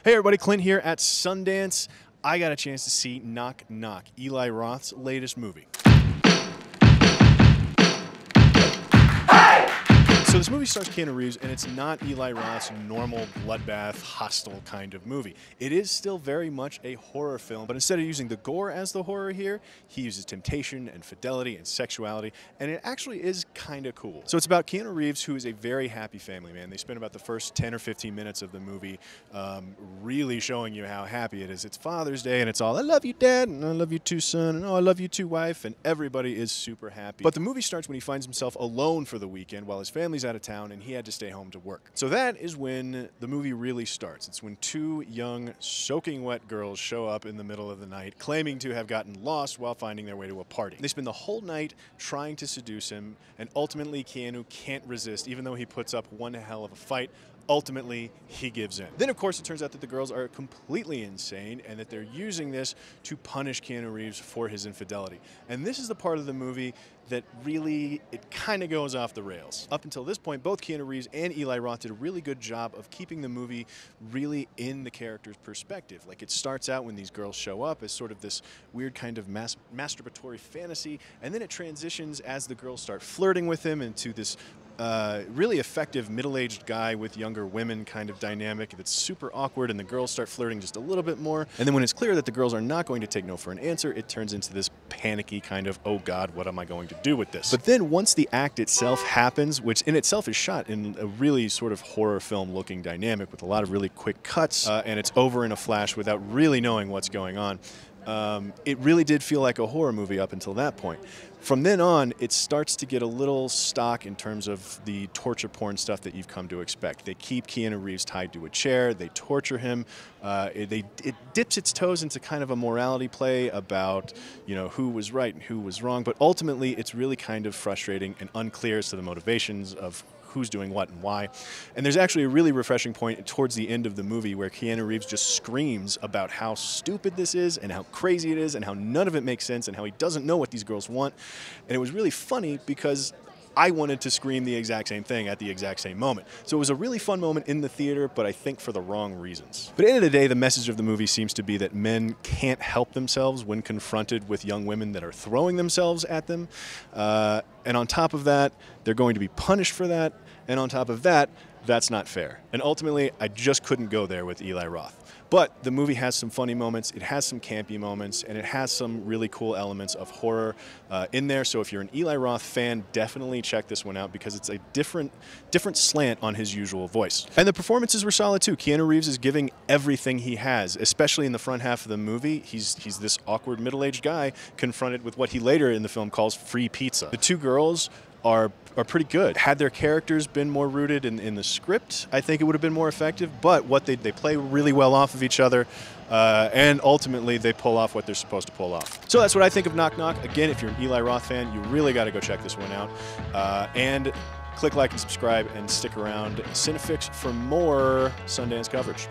Hey everybody, Clint here at Sundance. I got a chance to see Knock Knock, Eli Roth's latest movie. So this movie stars Keanu Reeves, and it's not Eli Roth's normal bloodbath, Hostel kind of movie. It is still very much a horror film, but instead of using the gore as the horror here, he uses temptation and fidelity and sexuality, and it actually is kind of cool. So it's about Keanu Reeves, who is a very happy family man. They spend about the first 10 or 15 minutes of the movie really showing you how happy it is. It's Father's Day, and it's all, I love you, Dad, and I love you too, son, and oh, I love you too, wife, and everybody is super happy. But the movie starts when he finds himself alone for the weekend while his family's out of town and he had to stay home to work. So that is when the movie really starts. It's when two young, soaking wet girls show up in the middle of the night claiming to have gotten lost while finding their way to a party. They spend the whole night trying to seduce him, and ultimately Keanu can't resist, even though he puts up one hell of a fight. Ultimately, he gives in. Then, of course, it turns out that the girls are completely insane and that they're using this to punish Keanu Reeves for his infidelity. And this is the part of the movie that really, it kind of goes off the rails. Up until this point, both Keanu Reeves and Eli Roth did a really good job of keeping the movie really in the character's perspective. Like, it starts out when these girls show up as sort of this weird kind of masturbatory fantasy, and then it transitions as the girls start flirting with him into this really effective middle-aged guy with younger women kind of dynamic that's super awkward, and the girls start flirting just a little bit more. And then when it's clear that the girls are not going to take no for an answer, it turns into this panicky kind of, oh God, what am I going to do with this? But then once the act itself happens, which in itself is shot in a really sort of horror film looking dynamic with a lot of really quick cuts, and it's over in a flash without really knowing what's going on. It really did feel like a horror movie up until that point. From then on, it starts to get a little stock in terms of the torture porn stuff that you've come to expect. They keep Keanu Reeves tied to a chair, they torture him, it dips its toes into kind of a morality play about, you know, who was right and who was wrong, but ultimately it's really kind of frustrating and unclear as to the motivations of who's doing what and why. And there's actually a really refreshing point towards the end of the movie where Keanu Reeves just screams about how stupid this is and how crazy it is and how none of it makes sense and how he doesn't know what these girls want. And it was really funny because I wanted to scream the exact same thing at the exact same moment. So it was a really fun moment in the theater, but I think for the wrong reasons. But at the end of the day, the message of the movie seems to be that men can't help themselves when confronted with young women that are throwing themselves at them. And on top of that, they're going to be punished for that. And on top of that, that's not fair. And ultimately, I just couldn't go there with Eli Roth. But the movie has some funny moments, it has some campy moments, and it has some really cool elements of horror in there. So if you're an Eli Roth fan, definitely check this one out because it's a different slant on his usual voice. And the performances were solid too. Keanu Reeves is giving everything he has, especially in the front half of the movie. He's this awkward middle-aged guy confronted with what he later in the film calls free pizza. The two girls are pretty good. Had their characters been more rooted in the script, I think it would have been more effective, but what they play really well off of each other, and ultimately they pull off what they're supposed to pull off. So that's what I think of Knock Knock. Again, if you're an Eli Roth fan, you really got to go check this one out. And click like and subscribe and stick around Cinefix for more Sundance coverage.